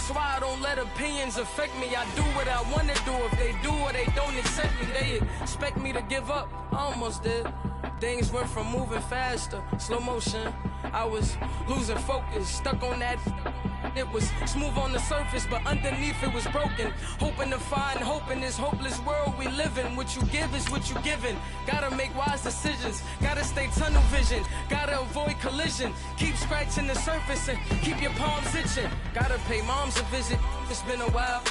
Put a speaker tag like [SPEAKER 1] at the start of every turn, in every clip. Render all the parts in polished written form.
[SPEAKER 1] That's why I don't let opinions affect me. I do what I wanna do. If they do or they don't accept me, they expect me to give up. I almost did. Things went from moving faster, slow motion. I was losing focus, stuck on that. It was smooth on the surface, but underneath it was broken. Hoping to find hope in this hopeless world we live in. What you give is what you given. Gotta make wise decisions, gotta stay tunnel vision, gotta avoid collision. Keep scratching the surface and keep your palms itching. Gotta pay moms a visit, it's been a while.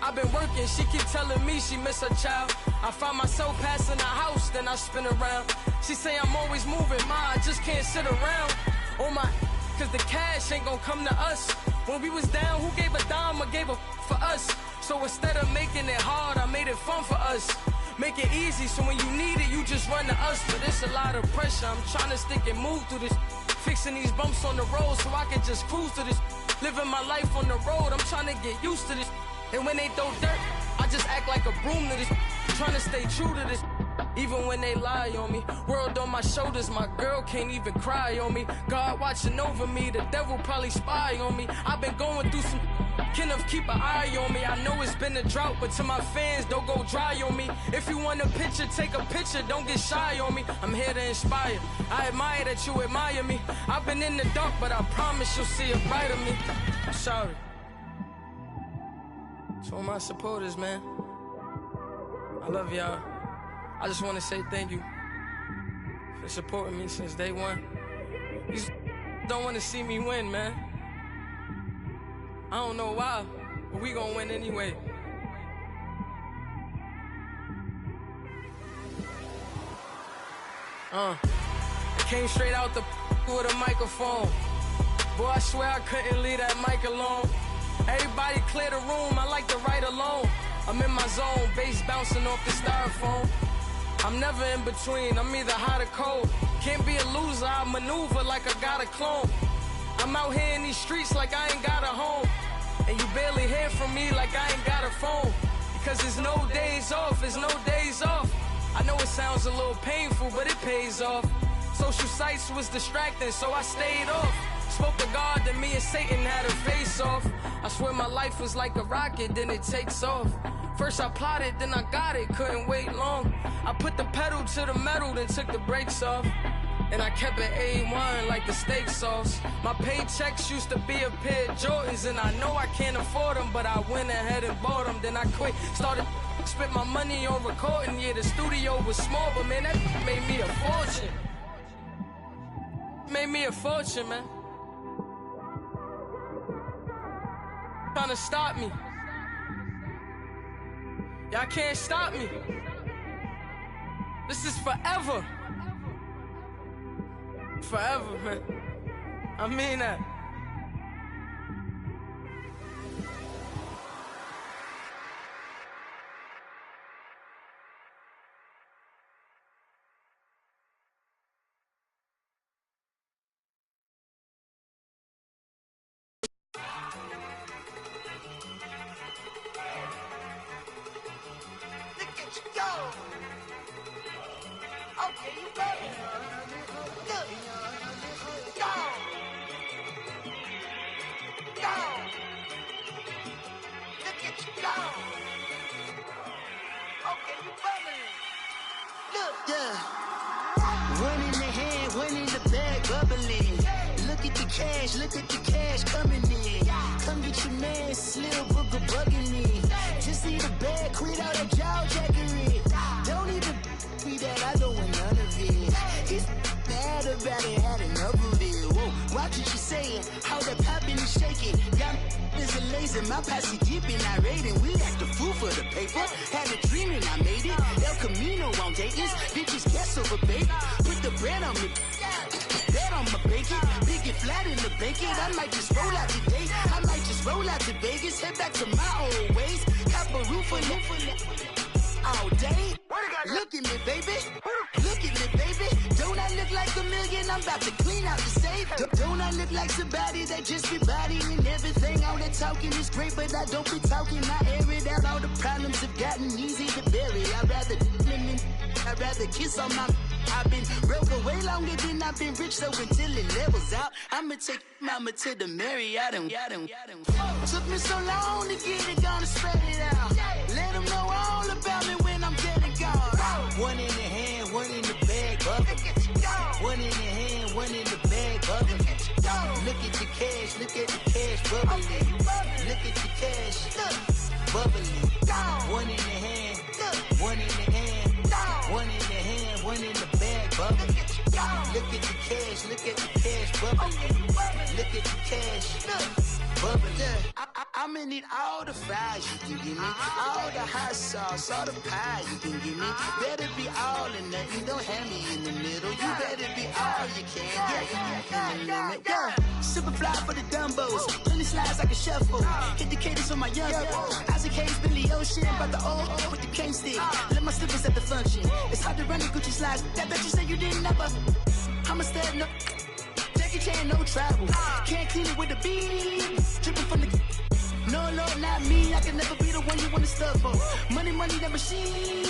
[SPEAKER 1] I've been working, she keep telling me she miss her child. I find myself passing the house, then I spin around. She say I'm always moving, ma, I just can't sit around. Oh my, cause the cash ain't gon' come to us. When we was down, who gave a dime or gave a for us? So instead of making it hard, I made it fun for us. Make it easy, so when you need it, you just run to us. But it's a lot of pressure, I'm trying to stick and move through this. Fixing these bumps on the road so I can just cruise to this. Living my life on the road, I'm trying to get used to this. And when they throw dirt, I just act like a broom to this. Trying to stay true to this. Even when they lie on me, world on my shoulders, my girl can't even cry on me. God watching over me, the devil probably spy on me. I've been going through some, Kenneth keep an eye on me. I know it's been a drought, but to my fans, don't go dry on me. If you want a picture, take a picture, don't get shy on me. I'm here to inspire, I admire that you admire me. I've been in the dark, but I promise you'll see a brighter me. I'm sorry. To all my supporters, man, I love y'all. I just want to say thank you for supporting me since day one. You don't want to see me win, man. I don't know why, but we gonna win anyway. Came straight out the with a microphone. Boy, I swear I couldn't leave that mic alone. Everybody clear the room, I like to write alone. I'm in my zone, bass bouncing off the styrofoam. I'm never in between, I'm either hot or cold. Can't be a loser, I maneuver like I got a clone. I'm out here in these streets like I ain't got a home. And you barely hear from me like I ain't got a phone. Because there's no days off, there's no days off. I know it sounds a little painful, but it pays off. Social sites was distracting, so I stayed off. Spoke to God, then me and Satan had a face off. I swear my life was like a rocket, then it takes off. First I plotted, then I got it, couldn't wait long. I put the pedal to the metal, then took the brakes off. And I kept it A1 like the steak sauce. My paychecks used to be a pair of Jordans, and I know I can't afford them, but I went ahead and bought them. Then I quit, started spent my money on recording. Yeah, the studio was small, but man, that made me a fortune. Made me a fortune, man. Trying to stop me. Y'all can't stop me. This is forever. Forever, man. I mean that.
[SPEAKER 2] Look at the cash coming in. Come get your man, Slim Booger bugging me. Just see the bag, quit all that jaw jackery. Don't even be that, I don't want none of it. He's bad about it, had enough of it. Whoa, watch what you saying, how that poppin' and shaking. Got is a laser, my posse deep and I raiding. We act the fool for the paper. Had a dream and I made it. El Camino on Dayton's, bitches guess over baby. Put the bread on me. Bet I'ma bake it, big and flat in the bacon. I might just roll out today, I might just roll out to Vegas. Head back to my old ways, cop a roof for all day. Look at me, baby, look at me, baby. Don't I look like a million? I'm about to clean out the safe. Don't I look like somebody that just be bodying everything? All that talking is great, but I don't be talking. I air it out, all the problems have gotten easy to bury. I'd rather kiss on my I've been broke way longer than I've been rich, so until it levels out, I'ma take mama to the Marriott and took me so long to get it, gonna spread it out. Let them know all about me when I'm dead and gone. One in the hand, one in the bag, bubbling. One in the hand, one in the bag, bubbling. Look at the cash, look at the cash, bubbling. Look at the cash, bubbling. One in the hand, one in the hand, one in the hand, one in the bag, bubbling. Look at the cash, look at the cash, bubbling. Look at the cash, bubbling. I'ma need all the fries you can give me, all the hot sauce, all the pie you can give me. Better be all or nothing, don't have me in the middle. You better be all you can, yeah. Super fly for the Dumbos, plenty slides like a shuffle. Hit the cadence on my young Isaac Hayes, Billy Ocean, but the old with the cane stick. Let my slippers at the function. It's hard to run the Gucci slides. That bet you say you didn't never. I'm a stud, no. Jackie Chan, no travel. Can't clean it with the beat. Dripping from the. No, Lord, not me. I can never be the one you want to stuff for. Money, that machine.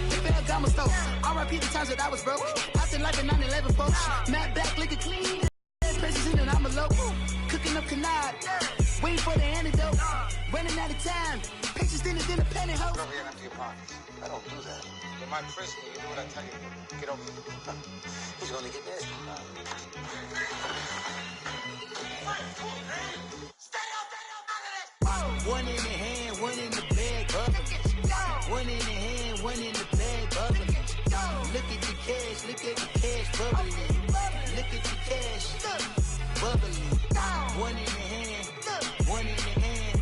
[SPEAKER 2] They fell down my stove. R.I.P. the times that I was broke. After like a 9/11 folks. Matte back, liquor clean. Presents in and I'm a local. Cooking up canard. Waiting for the antidote. Running out of time. Patience thinner than a penny hoe.
[SPEAKER 3] Over here and empty your pockets. I don't do that. In my prison, you do what I tell you to. Get over here. He's gonna get nasty.
[SPEAKER 2] One in the hand, one in the bag, bubbling. One in the hand, one in the bag, bubbling. Look at the cash, look at the cash, bubbling. Look at the cash, bubbling. One in the hand, one in the hand,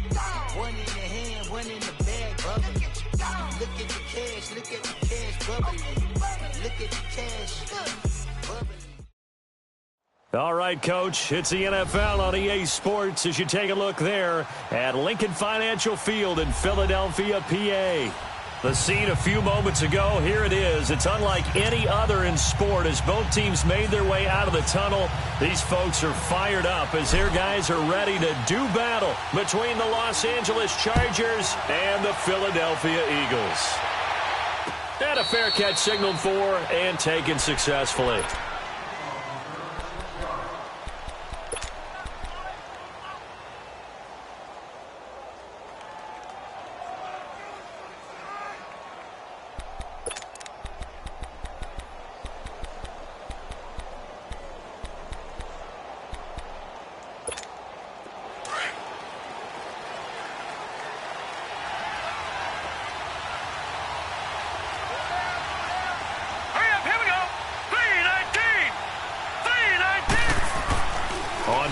[SPEAKER 2] one in the hand, one in the bag, bubbling. Look at the cash, look at the cash, bubbling. Look at the cash, bubbling.
[SPEAKER 4] All right, Coach, it's the NFL on EA Sports as you take a look there at Lincoln Financial Field in Philadelphia, PA. The scene a few moments ago, here it is. It's unlike any other in sport as both teams made their way out of the tunnel. These folks are fired up as their guys are ready to do battle between the Los Angeles Chargers and the Philadelphia Eagles. And a fair catch signaled for and taken successfully.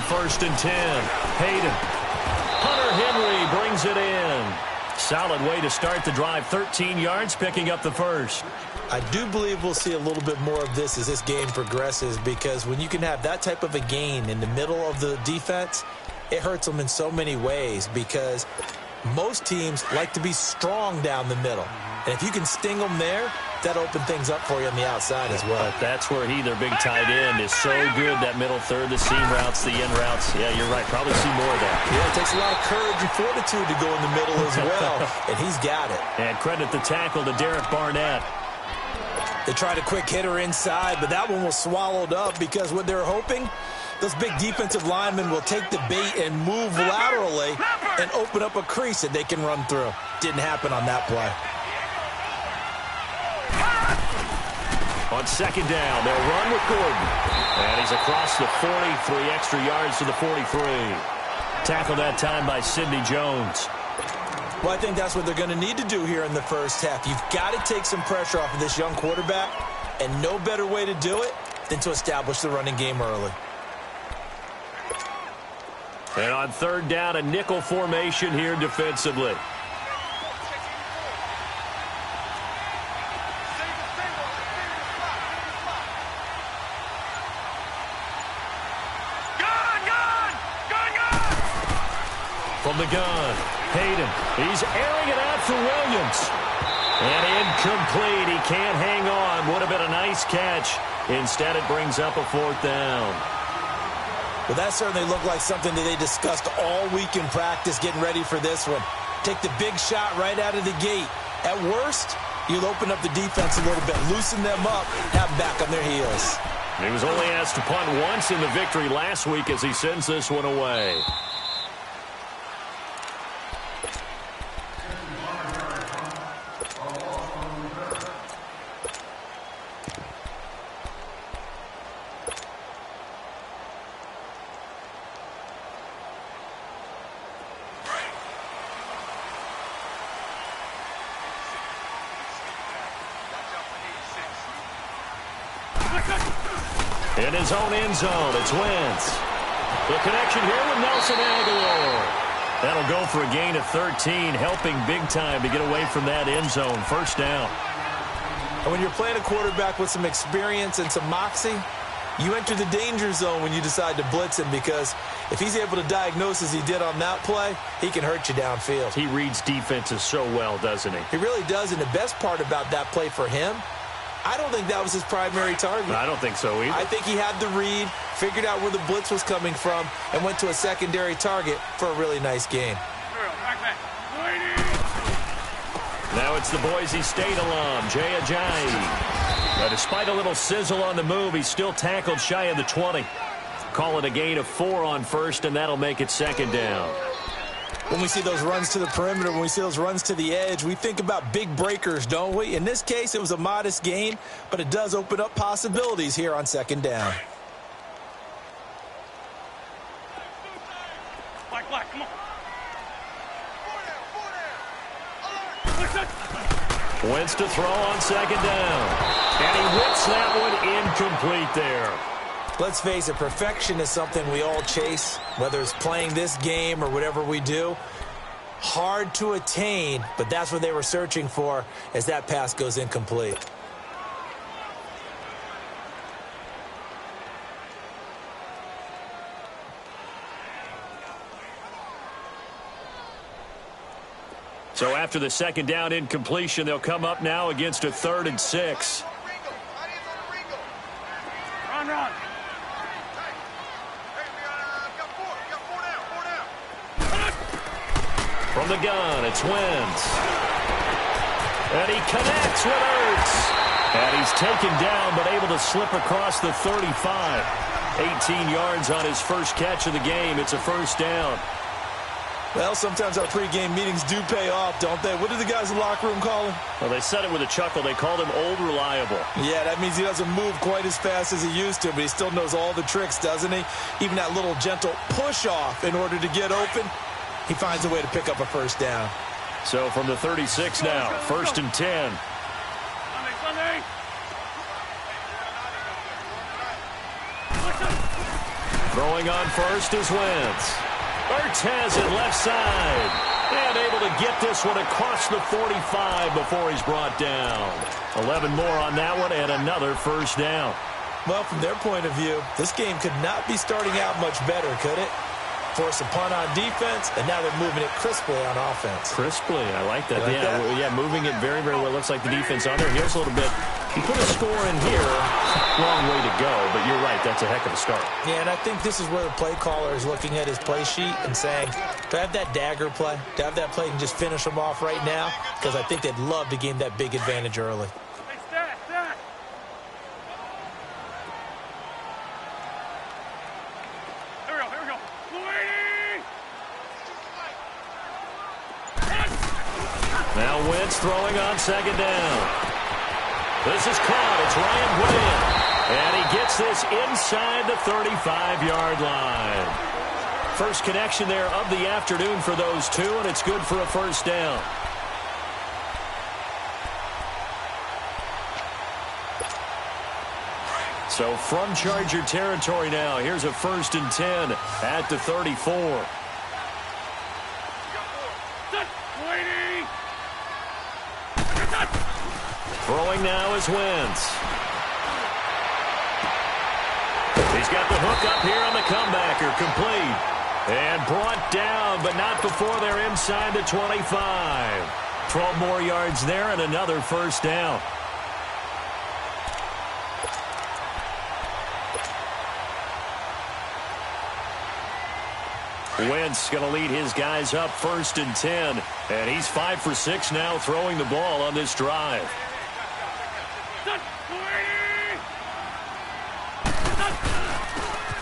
[SPEAKER 4] First and 10. Hayden. Hunter Henry brings it in. Solid way to start the drive. 13 yards, picking up the first.
[SPEAKER 5] I do believe we'll see a little bit more of this as this game progresses, because when you can have that type of a gain in the middle of the defense, it hurts them in so many ways, because most teams like to be strong down the middle. And if you can sting them there, that open things up for you on the outside as well.
[SPEAKER 4] But that's where their big tight end, is so good. That middle third, the seam routes, the end routes. Yeah, you're right. Probably see more of that.
[SPEAKER 5] Yeah, it takes a lot of courage and fortitude to go in the middle as well, and he's got it.
[SPEAKER 4] And credit the tackle to Derek Barnett.
[SPEAKER 5] They tried a quick hitter inside, but that one was swallowed up because what they're hoping, those big defensive linemen will take the bait and move laterally and open up a crease that they can run through. Didn't happen on that play.
[SPEAKER 4] On second down, they'll run with Gordon. And he's across the 40, 3 extra yards to the 43. Tackled that time by Sidney Jones.
[SPEAKER 5] Well, I think that's what they're going to need to do here in the first half. You've got to take some pressure off of this young quarterback, and no better way to do it than to establish the running game early.
[SPEAKER 4] And on third down, a nickel formation here defensively. From the gun, Hayden. He's airing it out for Williams. And incomplete. He can't hang on. Would have been a nice catch. Instead, it brings up a fourth down.
[SPEAKER 5] Well, that certainly looked like something that they discussed all week in practice getting ready for this one. Take the big shot right out of the gate. At worst, you'll open up the defense a little bit, loosen them up, have them back on their heels.
[SPEAKER 4] He was only asked to punt once in the victory last week as he sends this one away. In his own end zone, it's Wentz. The connection here with Nelson Aguilar. That'll go for a gain of 13, helping big time to get away from that end zone. First down.
[SPEAKER 5] And when you're playing a quarterback with some experience and some moxie, you enter the danger zone when you decide to blitz him, because if he's able to diagnose as he did on that play, he can hurt you downfield.
[SPEAKER 4] He reads defenses so well, doesn't he?
[SPEAKER 5] He really does, and the best part about that play for him, I don't think that was his primary target.
[SPEAKER 4] I don't think so either.
[SPEAKER 5] I think he had the read, figured out where the blitz was coming from, and went to a secondary target for a really nice gain.
[SPEAKER 4] Now it's the Boise State alum, Jay Ajayi. Despite a little sizzle on the move, he's still tackled shy of the 20. Call it a gain of 4 on first, and that'll make it second down.
[SPEAKER 5] When we see those runs to the perimeter, when we see those runs to the edge, we think about big breakers, don't we? In this case, it was a modest gain, but it does open up possibilities here on second down.
[SPEAKER 6] Black, come on.
[SPEAKER 4] Wentz to throw on second down. And he whips that one incomplete there.
[SPEAKER 5] Let's face it, perfection is something we all chase, whether it's playing this game or whatever we do. Hard to attain, but that's what they were searching for as that pass goes incomplete.
[SPEAKER 4] So after the second down incompletion, they'll come up now against a 3rd and 6.
[SPEAKER 6] Run.
[SPEAKER 4] From the gun, it's Wentz. And he connects with Ertz. And he's taken down, but able to slip across the 35. 18 yards on his first catch of the game. It's a first down.
[SPEAKER 5] Well, sometimes our pregame meetings do pay off, don't they? What do the guys in the locker room call him?
[SPEAKER 4] Well, they said it with a chuckle. They called him Old Reliable.
[SPEAKER 5] Yeah, that means he doesn't move quite as fast as he used to, but he still knows all the tricks, doesn't he? Even that little gentle push-off in order to get open, he finds a way to pick up a first down.
[SPEAKER 4] So from the 36 now, 1st and 10.
[SPEAKER 6] Sunday.
[SPEAKER 4] Throwing on first is Wentz. Ertz has it left side. And able to get this one across the 45 before he's brought down. 11 more on that one and another first down.
[SPEAKER 5] Well, from their point of view, this game could not be starting out much better, could it? Force a punt on defense, and now they're moving it crisply on offense.
[SPEAKER 4] Crisply, I like that.
[SPEAKER 5] Like that?
[SPEAKER 4] Yeah, moving it very, very well. Looks like the defense on there. Here's a little bit. He put a score in here. Long way to go, but you're right. That's a heck of a start.
[SPEAKER 5] Yeah, and I think this is where the play caller is looking at his play sheet and saying, do I have that dagger play? Do I have that play and just finish them off right now? Because I think they'd love to gain that big advantage early.
[SPEAKER 6] Hey, stat. Here we go. Louie!
[SPEAKER 4] Now Wentz throwing on second down. This is caught. It's Ryan Gwynn. And he gets this inside the 35-yard line. First connection there of the afternoon for those two, and it's good for a first down. So from Charger territory now, here's a 1st and 10 at the 34. Throwing now is Wentz. He's got the hook up here on the comebacker, complete. And brought down, but not before they're inside the 25. 12 more yards there and another first down. Wentz going to lead his guys up 1st and 10. And he's 5 for 6 now throwing the ball on this drive.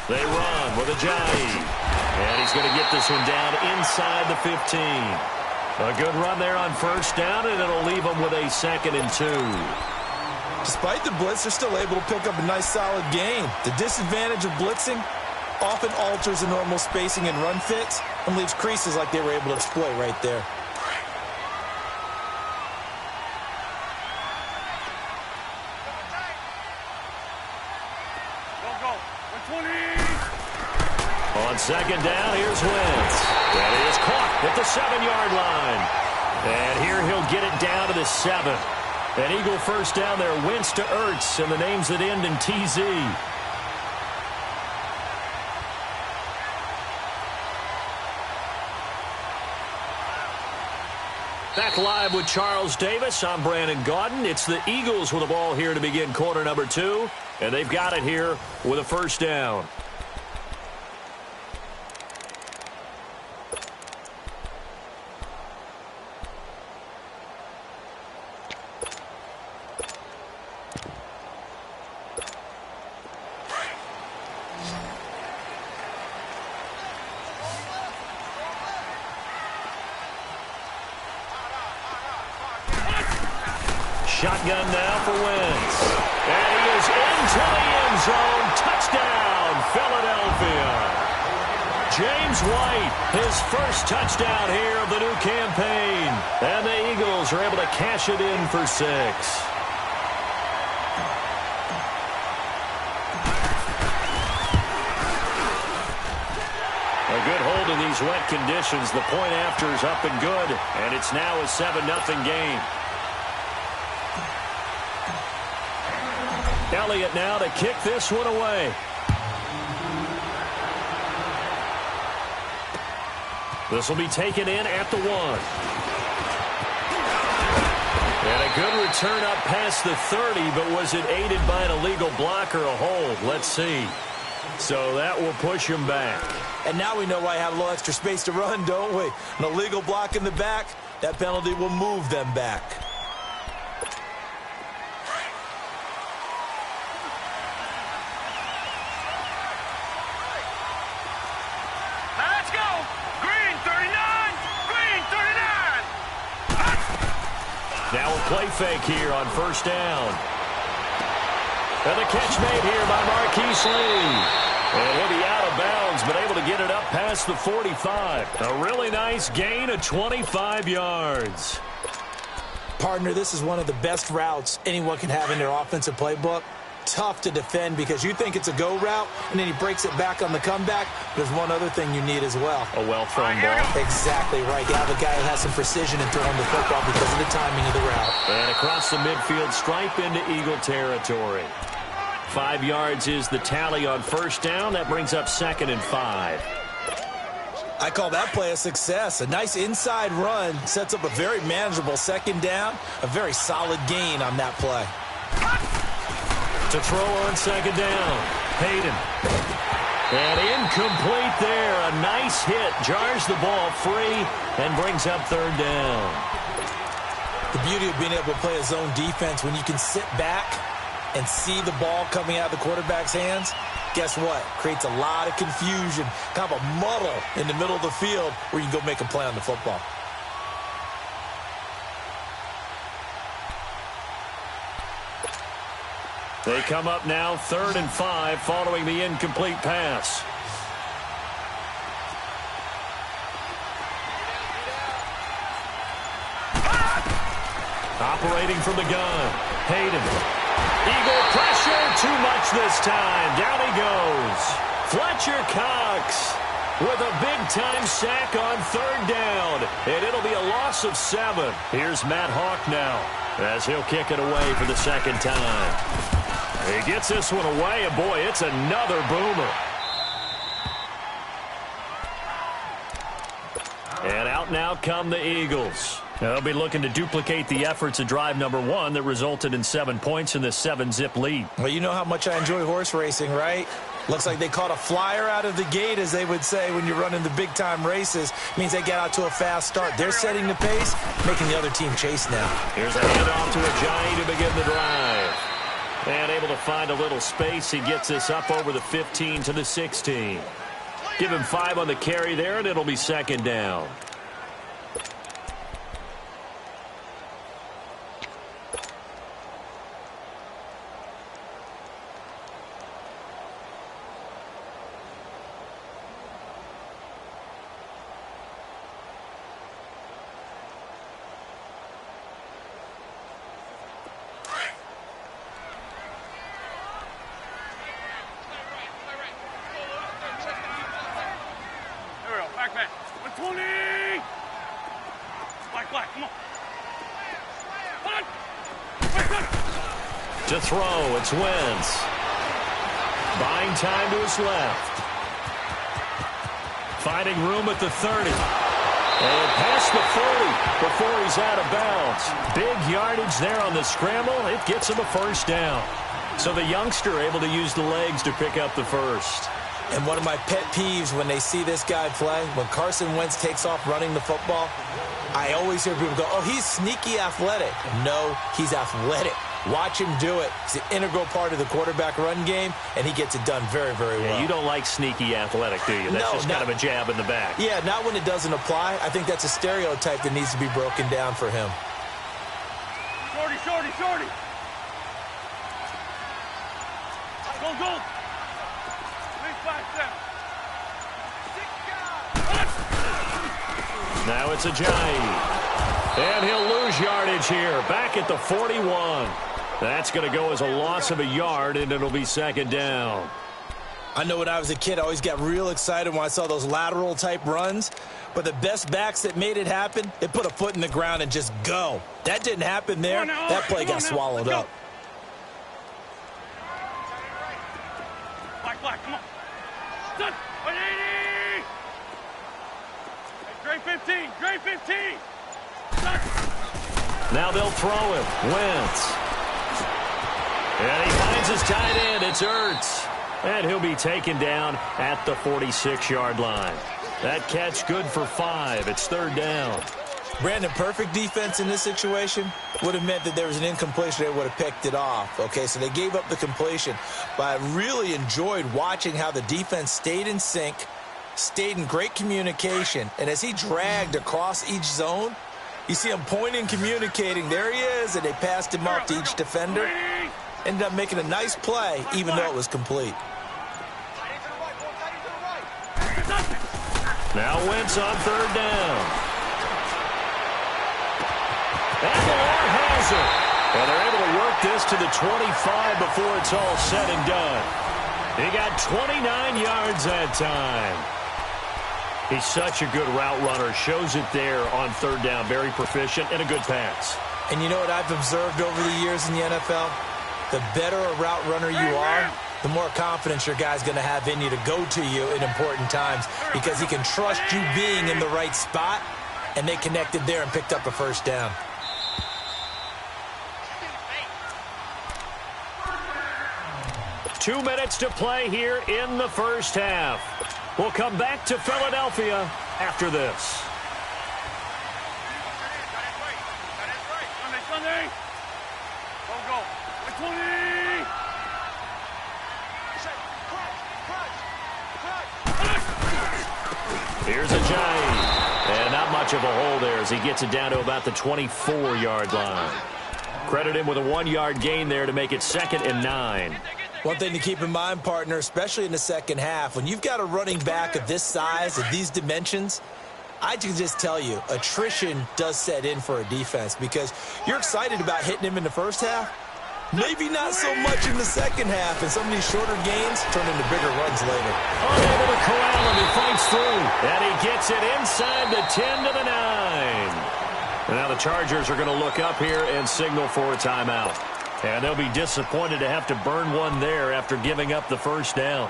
[SPEAKER 4] They run with Ajayi. And he's going to get this one down inside the 15. A good run there on 1st down, and it'll leave them with a 2nd and 2.
[SPEAKER 5] Despite the blitz, they're still able to pick up a nice solid gain. The disadvantage of blitzing often alters the normal spacing and run fits and leaves creases like they were able to exploit right there.
[SPEAKER 4] On 2nd down, here's Wentz. And he is caught at the 7-yard line. And here he'll get it down to the 7. An Eagle 1st down there, Wentz to Ertz, and the names that end in TZ. Back live with Charles Davis. I'm Brandon Gaudin. It's the Eagles with the ball here to begin quarter number 2. And they've got it here with a 1st down. Shotgun now for Wentz. And he is into the end zone. Touchdown, Philadelphia. James White, his 1st touchdown here of the new campaign. And the Eagles are able to cash it in for 6. A good hold in these wet conditions. The point after is up and good. And it's now a 7-0 game. Elliott now to kick this one away. This will be taken in at the 1. And a good return up past the 30, but was it aided by an illegal block or a hold? Let's see. So that will push him back.
[SPEAKER 5] And now we know why I have a little extra space to run, don't we? An illegal block in the back, that penalty will move them back.
[SPEAKER 4] Now a play fake here on 1st down. And the catch made here by Marquise Lee. And he'll be out of bounds, but able to get it up past the 45. A really nice gain of 25 yards.
[SPEAKER 5] Partner, this is one of the best routes anyone can have in their offensive playbook. Tough to defend because you think it's a go route, and then he breaks it back on the comeback. There's one other thing you need as well.
[SPEAKER 4] A well-thrown ball.
[SPEAKER 5] Exactly right. You have a guy who has some precision in throwing the football because of the timing of the route.
[SPEAKER 4] And across the midfield, stripe into Eagle territory. 5 yards is the tally on 1st down. That brings up 2nd and 5.
[SPEAKER 5] I call that play a success. A nice inside run sets up a very manageable 2nd down. A very solid gain on that play.
[SPEAKER 4] To throw on 2nd down. Hayden. And incomplete there. A nice hit. Jars the ball free and brings up 3rd down.
[SPEAKER 5] The beauty of being able to play a zone defense when you can sit back and see the ball coming out of the quarterback's hands, guess what? Creates a lot of confusion, kind of a muddle in the middle of the field where you can go make a play on the football.
[SPEAKER 4] They come up now 3rd and 5 following the incomplete pass. Operating from the gun. Hayden. Eagle pressure. Too much this time. Down he goes. Fletcher Cox with a big-time sack on 3rd down. And it'll be a loss of 7. Here's Matt Hawk now as he'll kick it away for the 2nd time. He gets this one away, and boy, it's another boomer. And out now come the Eagles. They'll be looking to duplicate the efforts of drive number 1 that resulted in 7 points in this 7-zip lead.
[SPEAKER 5] Well, you know how much I enjoy horse racing, right? Looks like they caught a flyer out of the gate, as they would say when you're running the big-time races. Means they get out to a fast start. They're setting the pace, making the other team chase now.
[SPEAKER 4] Here's a handoff to Ajayi to begin the drive. And able to find a little space. He gets this up over the 15 to the 16. Give him 5 on the carry there, and it'll be second down. To throw, it's Wentz. Buying time to his left. Finding room at the 30. And past the 40 before he's out of bounds. Big yardage there on the scramble. It gets him a first down. So the youngster able to use the legs to pick up the first.
[SPEAKER 5] And one of my pet peeves when they see this guy play, when Carson Wentz takes off running the football, I always hear people go, oh, he's sneaky athletic. No, he's athletic. Watch him do it. It's an integral part of the quarterback run game, and he gets it done very, very well.
[SPEAKER 4] Yeah, you don't like sneaky athletic, do you? That's just kind of a jab in the back.
[SPEAKER 5] Yeah, not when it doesn't apply. I think that's a stereotype that needs to be broken down for him.
[SPEAKER 6] Shorty, shorty, shorty. Go, go.
[SPEAKER 4] Now it's Ajayi. And he'll lose yardage here. Back at the 41. That's going to go as a loss of a yard, and it'll be second down.
[SPEAKER 5] I know when I was a kid, I always got real excited when I saw those lateral-type runs. But the best backs that made it happen, they put a foot in the ground and just go. That didn't happen there. That play got swallowed up.
[SPEAKER 6] Black, come on. Done. 180. Hey, Gray 15. Gray 15. Done.
[SPEAKER 4] Now they'll throw it. Wentz. And he finds his tight end. It's Ertz. And he'll be taken down at the 46-yard line. That catch good for 5. It's third down.
[SPEAKER 5] Brandon, perfect defense in this situation would have meant that there was an incompletion. They would have picked it off. Okay, so they gave up the completion. But I really enjoyed watching how the defense stayed in sync, stayed in great communication. And as he dragged across each zone, you see him pointing, communicating. There he is, and they passed him off to each defender. Ended up making a nice play, even though it was complete.
[SPEAKER 4] Now Wentz on third down. And the Lord has it. And they're able to work this to the 25 before it's all said and done. He got 29 yards that time. He's such a good route runner. Shows it there on third down. Very proficient and a good pass.
[SPEAKER 5] And you know what I've observed over the years in the NFL? The better a route runner you are, the more confidence your guy's going to have in you to go to you in important times because he can trust you being in the right spot, and they connected there and picked up a first down.
[SPEAKER 4] Two minutes to play here in the first half. We'll come back to Philadelphia after this.
[SPEAKER 6] Sunday. Go. 20.
[SPEAKER 4] Here's Ajayi. And not much of a hole there as he gets it down to about the 24-yard line. Credit him with a 1-yard gain there to make it 2nd and 9.
[SPEAKER 5] One thing to keep in mind, partner, especially in the second half, when you've got a running back of this size, of these dimensions, I can just tell you, attrition does set in for a defense because you're excited about hitting him in the first half. Maybe not so much in the second half, and some of these shorter gains turn into bigger runs later.
[SPEAKER 4] Unable to corral him, he fights through, and he gets it inside the 10 to the 9. And now the Chargers are going to look up here and signal for a timeout. And they'll be disappointed to have to burn one there after giving up the first down.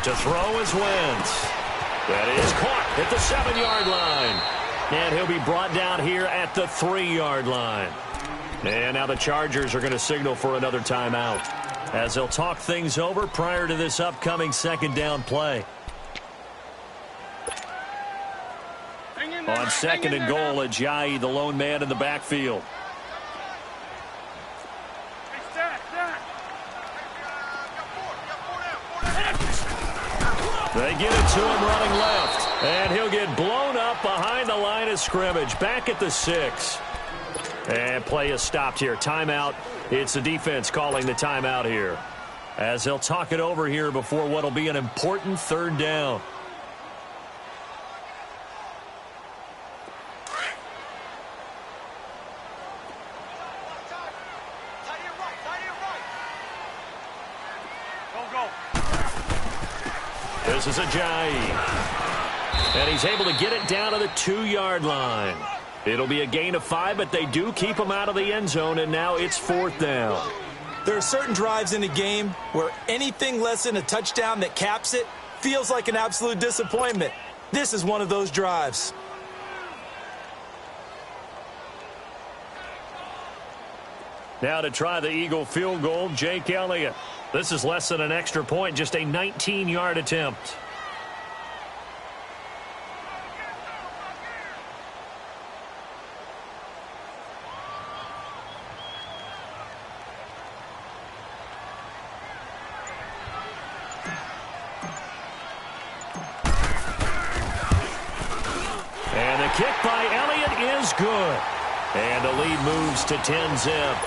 [SPEAKER 4] To throw is Wentz. That is caught at the 7-yard line. And he'll be brought down here at the 3-yard line. And now the Chargers are going to signal for another timeout, as they'll talk things over prior to this upcoming second down play. On second and goal, Ajayi, the lone man in the backfield. They get it to him running left, and he'll get blown up behind the line of scrimmage, back at the 6. And play is stopped here. Timeout. It's the defense calling the timeout here, as they'll talk it over here before what will be an important third down. This is Ajayi. And he's able to get it down to the 2-yard line. It'll be a gain of 5, but they do keep him out of the end zone, and now it's 4th down.
[SPEAKER 5] There are certain drives in a game where anything less than a touchdown that caps it feels like an absolute disappointment. This is one of those drives.
[SPEAKER 4] Now to try the Eagle field goal, Jake Elliott. This is less than an extra point, just a 19-yard attempt. And the kick by Elliott is good. And the lead moves to 10-zip.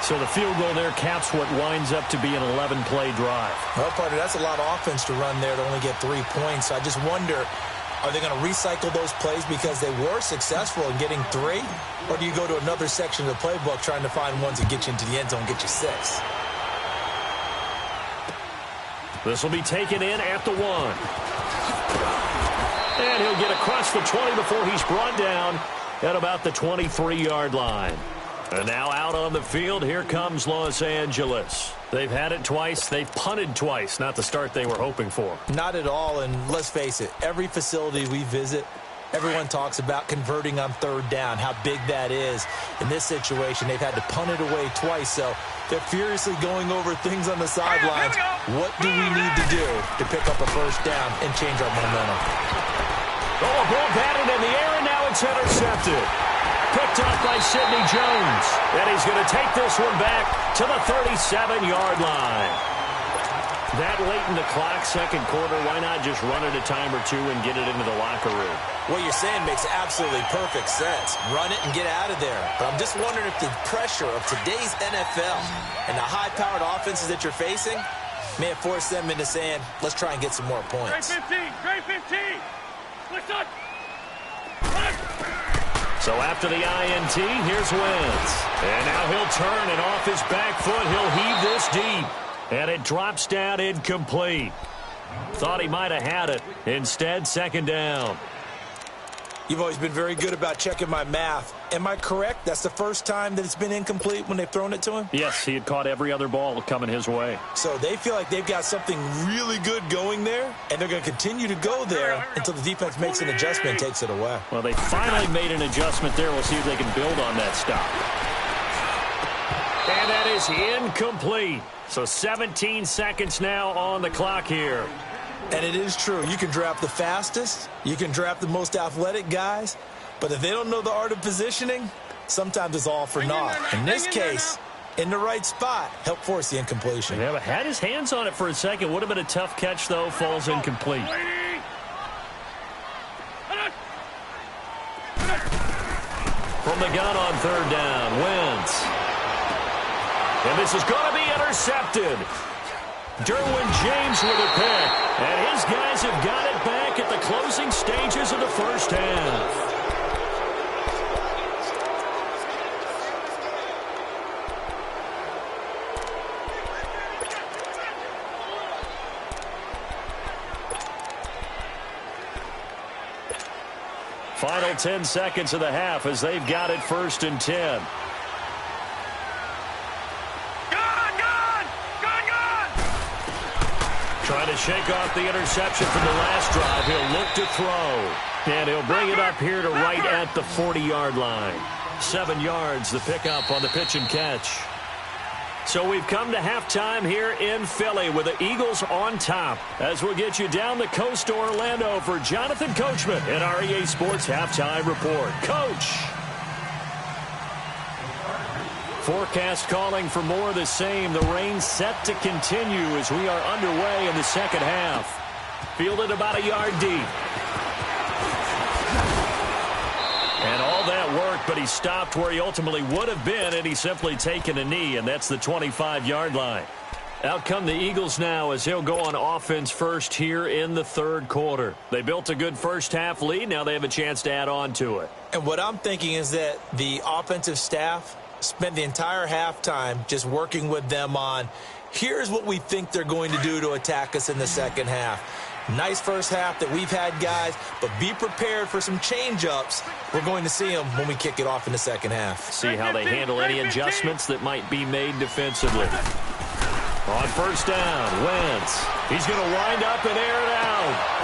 [SPEAKER 4] So the field goal there caps what winds up to be an 11-play drive.
[SPEAKER 5] Well, partner, that's a lot of offense to run there to only get 3 points. So I just wonder, are they going to recycle those plays because they were successful in getting 3? Or do you go to another section of the playbook trying to find ones that get you into the end zone and get you 6?
[SPEAKER 4] This will be taken in at the 1. And he'll get across the 20 before he's brought down at about the 23-yard line. And now out on the field, here comes Los Angeles. They've had it twice. They've punted twice. Not the start they were hoping for.
[SPEAKER 5] Not at all, and let's face it, every facility we visit, everyone talks about converting on 3rd down, how big that is. In this situation, they've had to punt it away twice, so they're furiously going over things on the sidelines. What do we need to do to pick up a 1st down and change our momentum?
[SPEAKER 4] Oh, a ball batted in the air, and now it's intercepted. Picked off by Sidney Jones. And he's going to take this one back to the 37-yard line. That late in the clock, second quarter, why not just run it a time or two and get it into the locker room?
[SPEAKER 5] What you're saying makes absolutely perfect sense. Run it and get out of there. But I'm just wondering if the pressure of today's NFL and the high-powered offenses that you're facing may have forced them into saying, let's try and get some more points.
[SPEAKER 6] Grade 15. Let's up.
[SPEAKER 4] So after the INT, here's Wentz. And now he'll turn, and off his back foot, he'll heave this deep. And it drops down incomplete. Thought he might have had it. Instead, 2nd down.
[SPEAKER 5] You've always been very good about checking my math. Am I correct? That's the first time that it's been incomplete when they've thrown it to him?
[SPEAKER 4] Yes, he had caught every other ball coming his way.
[SPEAKER 5] So they feel like they've got something really good going there, and they're going to continue to go there until the defense makes an adjustment and takes it away.
[SPEAKER 4] Well, they finally made an adjustment there. We'll see if they can build on that stop. And that is incomplete. So 17 seconds now on the clock here.
[SPEAKER 5] And it is true. You can draft the fastest. You can draft the most athletic guys. But if they don't know the art of positioning, sometimes it's all for naught. In this case, in the right spot, help force the incompletion.
[SPEAKER 4] Yeah, but had his hands on it for a second. Would have been a tough catch, though. Falls incomplete. From the gun on 3rd down, Wentz. And this is going to be intercepted. Derwin James with a pick. And his guys have got it back at the closing stages of the first half. Final 10 seconds of the half as they've got it 1st and 10. Trying to shake off the interception from the last drive. He'll look to throw. And he'll bring it up here to right at the 40-yard line. 7 yards, the pickup on the pitch and catch. So we've come to halftime here in Philly with the Eagles on top. As we'll get you down the coast to Orlando for Jonathan Coachman at our EA Sports Halftime Report. Coach! Forecast calling for more of the same. The rain set to continue as we are underway in the second half. Fielded about a yard deep. And all that worked, but he stopped where he ultimately would have been, and he's simply taken a knee, and that's the 25-yard line. Out come the Eagles now as they'll go on offense first here in the third quarter. They built a good first-half lead. Now they have a chance to add on to it.
[SPEAKER 5] And what I'm thinking is that the offensive staff spent the entire halftime just working with them on, here's what we think they're going to do to attack us in the second half. Nice first half that we've had, guys, but be prepared for some change-ups. We're going to see them when we kick it off in the second half.
[SPEAKER 4] See how they handle any adjustments that might be made defensively. On first down, Wentz. He's going to wind up and air it out.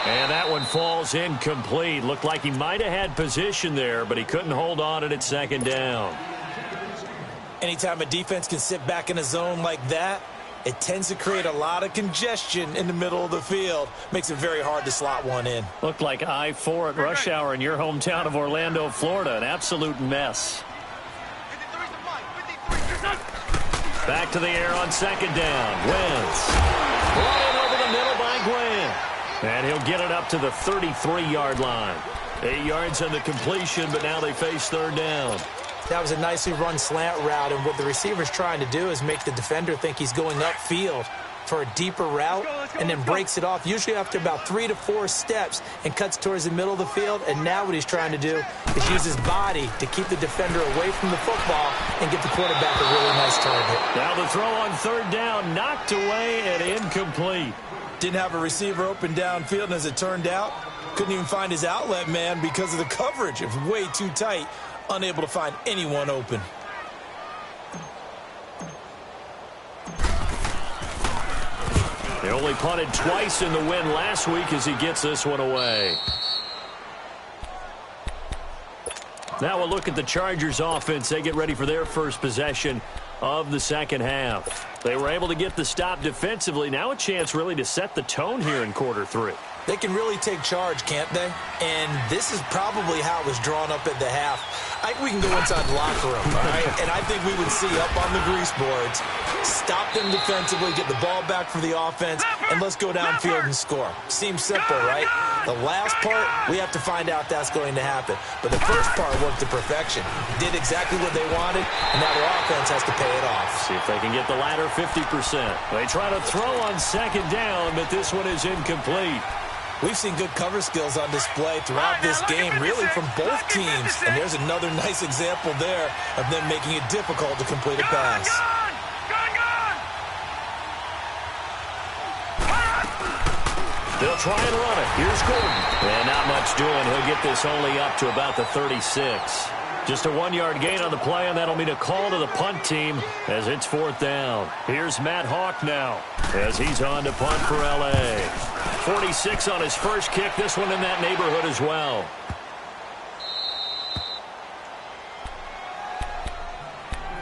[SPEAKER 4] And that one falls incomplete. Looked like he might have had position there, but he couldn't hold on at second down.
[SPEAKER 5] Anytime a defense can sit back in a zone like that, it tends to create a lot of congestion in the middle of the field. Makes it very hard to slot one in.
[SPEAKER 4] Looked like I-4 at rush hour in your hometown of Orlando, Florida. An absolute mess. Back to the air on second down. Wentz. Brought in over the middle by Gwen. And he'll get it up to the 33-yard line. 8 yards on the completion, but now they face third down.
[SPEAKER 5] That was a nicely run slant route, and what the receiver's trying to do is make the defender think he's going upfield for a deeper route and then breaks it off, usually after about 3 to 4 steps, and cuts towards the middle of the field. And now what he's trying to do is use his body to keep the defender away from the football and get the quarterback a really nice target.
[SPEAKER 4] Now the throw on third down, knocked away and incomplete.
[SPEAKER 5] Didn't have a receiver open downfield, and as it turned out, couldn't even find his outlet man because of the coverage. It was way too tight, unable to find anyone open.
[SPEAKER 4] They only punted twice in the win last week as he gets this one away. Now we'll look at the Chargers offense. They get ready for their first possession of the second half. They were able to get the stop defensively. Now a chance really to set the tone here in quarter 3.
[SPEAKER 5] They can really take charge, can't they? And this is probably how it was drawn up at the half. I think we can go inside the locker room, all right? And I think we would see up on the grease boards, stop them defensively, get the ball back for the offense, and let's go downfield and score. Seems simple, right? The last part, we have to find out that's going to happen. But the first part worked to perfection. Did exactly what they wanted, and now their offense has to pay it off.
[SPEAKER 4] See if they can get the latter 50%. They try to throw on second down, but this one is incomplete.
[SPEAKER 5] We've seen good cover skills on display throughout this game, really from both teams. And there's another nice example there of them making it difficult to complete a pass.
[SPEAKER 4] They'll try and run it. Here's Gordon. And not much doing. He'll get this only up to about the 36. Just a 1-yard gain on the play, and that'll mean a call to the punt team as it's fourth down. Here's Matt Hawk now as he's on to punt for L.A. 46 on his first kick. This one in that neighborhood as well.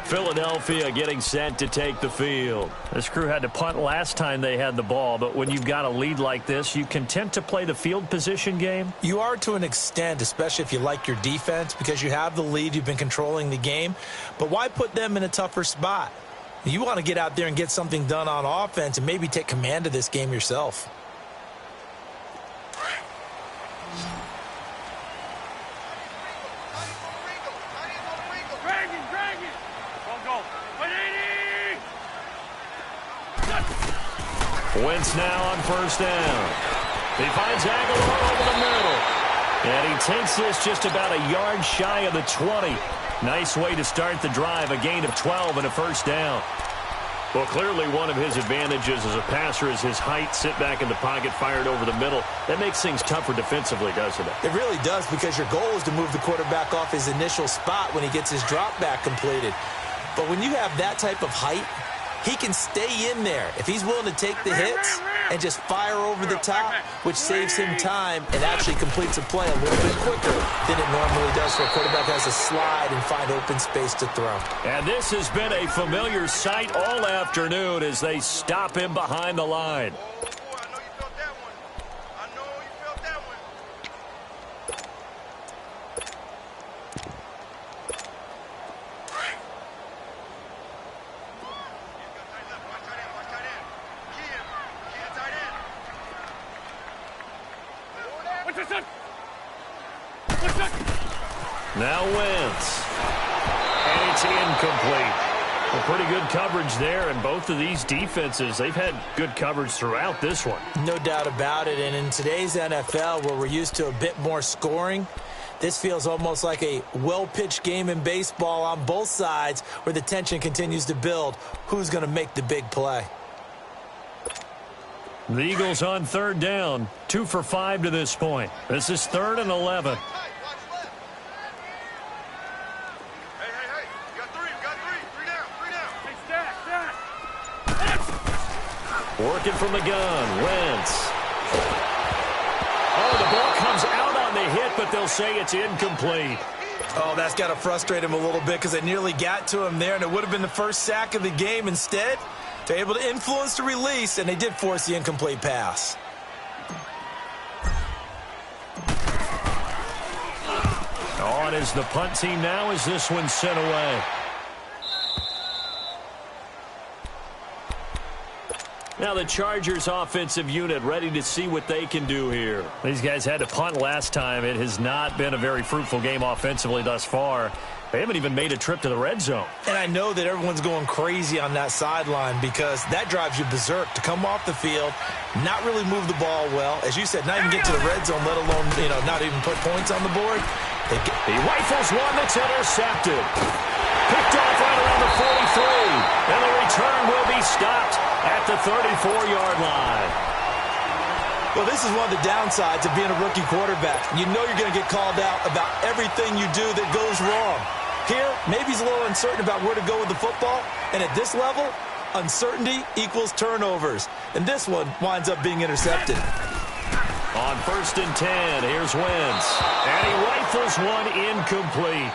[SPEAKER 4] Philadelphia getting set to take the field. This crew had to punt last time they had the ball, but when you've got a lead like this, you content to play the field position game?
[SPEAKER 5] You are to an extent, especially if you like your defense, because you have the lead, you've been controlling the game. But why put them in a tougher spot? You want to get out there and get something done on offense and maybe take command of this game yourself.
[SPEAKER 4] Wentz now on first down. He finds Aguilar over the middle. And he takes this just about a yard shy of the 20. Nice way to start the drive. A gain of 12 and a first down. Well, clearly one of his advantages as a passer is his height. Sit back in the pocket, fired over the middle. That makes things tougher defensively, doesn't it?
[SPEAKER 5] It really does, because your goal is to move the quarterback off his initial spot when he gets his drop back completed. But when you have that type of height, he can stay in there if he's willing to take the hits and just fire over the top, which saves him time and actually completes a play a little bit quicker than it normally does for a quarterback who has to slide and find open space to throw.
[SPEAKER 4] And this has been a familiar sight all afternoon as they stop him behind the line. Now Wentz. And it's incomplete. Well, pretty good coverage there, and both of these defenses, they've had good coverage throughout this one.
[SPEAKER 5] No doubt about it, and in today's NFL, where we're used to a bit more scoring, this feels almost like a well-pitched game in baseball on both sides where the tension continues to build. Who's going to make the big play?
[SPEAKER 4] The Eagles on third down, 2 for 5 to this point. This is 3rd and 11. Working from the gun, Wentz. Oh, the ball comes out on the hit, but they'll say it's incomplete.
[SPEAKER 5] Oh, that's got to frustrate him a little bit because they nearly got to him there, and it would have been the first sack of the game. Instead, they're able to influence the release, and they did force the incomplete pass.
[SPEAKER 4] On is the punt team now as this one's sent away. Now the Chargers offensive unit ready to see what they can do here. These guys had to punt last time. It has not been a very fruitful game offensively thus far. They haven't even made a trip to the red zone.
[SPEAKER 5] And I know that everyone's going crazy on that sideline because that drives you berserk to come off the field, not really move the ball well. As you said, not even get to the red zone, let alone, not even put points on the board.
[SPEAKER 4] He rifles one that's intercepted. Picked off right around the 43. And the return will be stopped at the 34-yard line.
[SPEAKER 5] Well, this is one of the downsides of being a rookie quarterback. You know you're going to get called out about everything you do that goes wrong. Here, maybe he's a little uncertain about where to go with the football. And at this level, uncertainty equals turnovers. And this one winds up being intercepted.
[SPEAKER 4] On 1st and 10, here's Wentz. And he rifles one incomplete.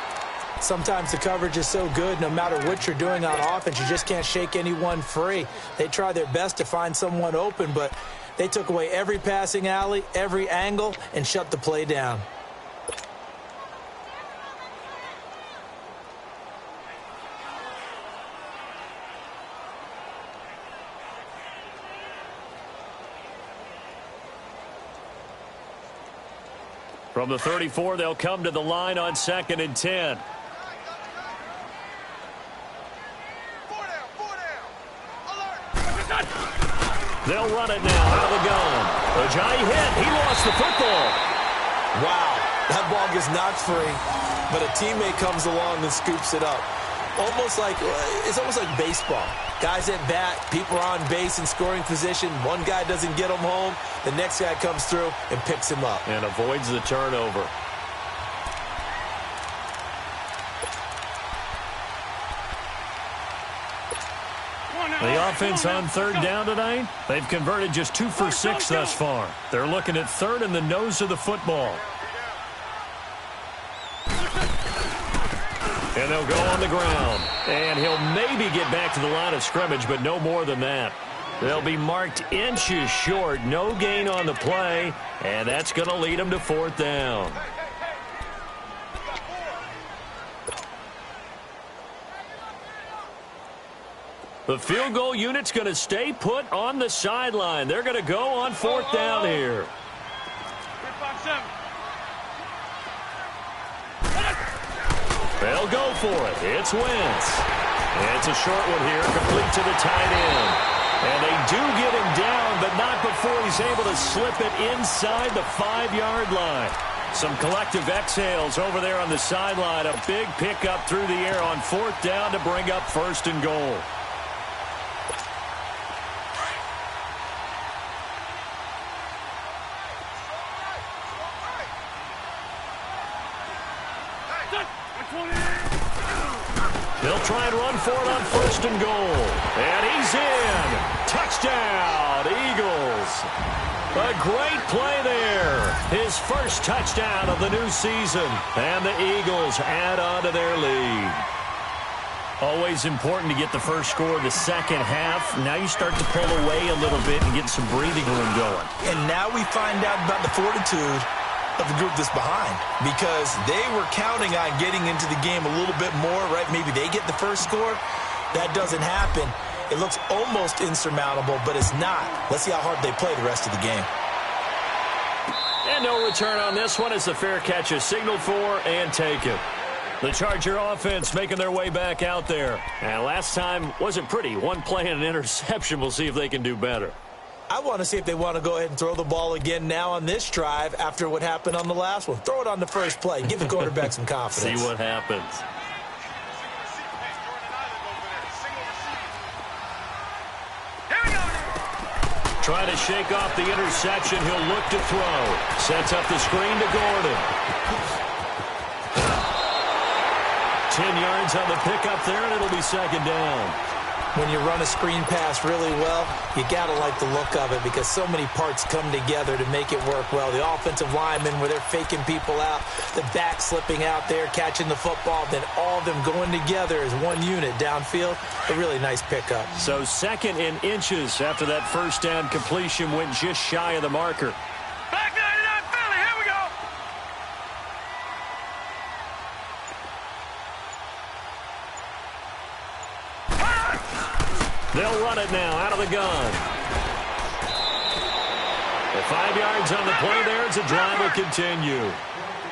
[SPEAKER 5] Sometimes the coverage is so good, no matter what you're doing on offense, you just can't shake anyone free. They try their best to find someone open, but they took away every passing alley, every angle, and shut the play down.
[SPEAKER 4] From the 34, they'll come to the line on 2nd and 10. They'll run it now out of the gun. Ajayi hit. He lost the football.
[SPEAKER 5] Wow, that ball gets knocked free, but a teammate comes along and scoops it up. It's almost like baseball. Guys at bat, people are on base in scoring position. One guy doesn't get him home. The next guy comes through and picks him up.
[SPEAKER 4] And avoids the turnover. The offense on 3rd down tonight, they've converted just 2 for 6 thus far. They're looking at 3rd and the nose of the football. And they'll go on the ground. And he'll maybe get back to the line of scrimmage, but no more than that. They'll be marked inches short. No gain on the play, and that's going to lead them to 4th down. The field goal unit's going to stay put on the sideline. They're going to go on 4th down here. They'll go for it. It's Wentz. And it's a short one here, complete to the tight end. And they do get him down, but not before he's able to slip it inside the 5-yard line. Some collective exhales over there on the sideline. A big pickup through the air on 4th down to bring up 1st and goal. They'll try and run for it on 1st and goal. And he's in. Touchdown, Eagles. A great play there. His first touchdown of the new season. And the Eagles add on to their lead. Always important to get the first score of the second half. Now you start to pull away a little bit and get some breathing room going.
[SPEAKER 5] And now we find out about the fortitude of the group that's behind, because they were counting on getting into the game a little bit more, right? Maybe they get the first score. That doesn't happen. It looks almost insurmountable, but it's not. Let's see how hard they play the rest of the game.
[SPEAKER 4] And no return on this one as the fair catch is signaled for and taken. The Charger offense making their way back out there. And last time wasn't pretty. One play and an interception. We'll see if they can do better.
[SPEAKER 5] I want to see if they want to go ahead and throw the ball again now on this drive after what happened on the last one. Throw it on the first play. Give the quarterback some confidence.
[SPEAKER 4] See what happens. Trying to shake off the interception. He'll look to throw. Sets up the screen to Gordon. 10 yards on the pickup there, and it'll be 2nd down.
[SPEAKER 5] When you run a screen pass really well, you got to like the look of it because so many parts come together to make it work well. The offensive linemen where they're faking people out, the back slipping out there, catching the football, then all of them going together as one unit downfield. A really nice pickup.
[SPEAKER 4] So 2nd in inches after that first down completion went just shy of the marker.
[SPEAKER 6] Back 99 Philly, here we go.
[SPEAKER 4] They'll run it now out of the gun. The 5 yards on the play there as the drive will continue.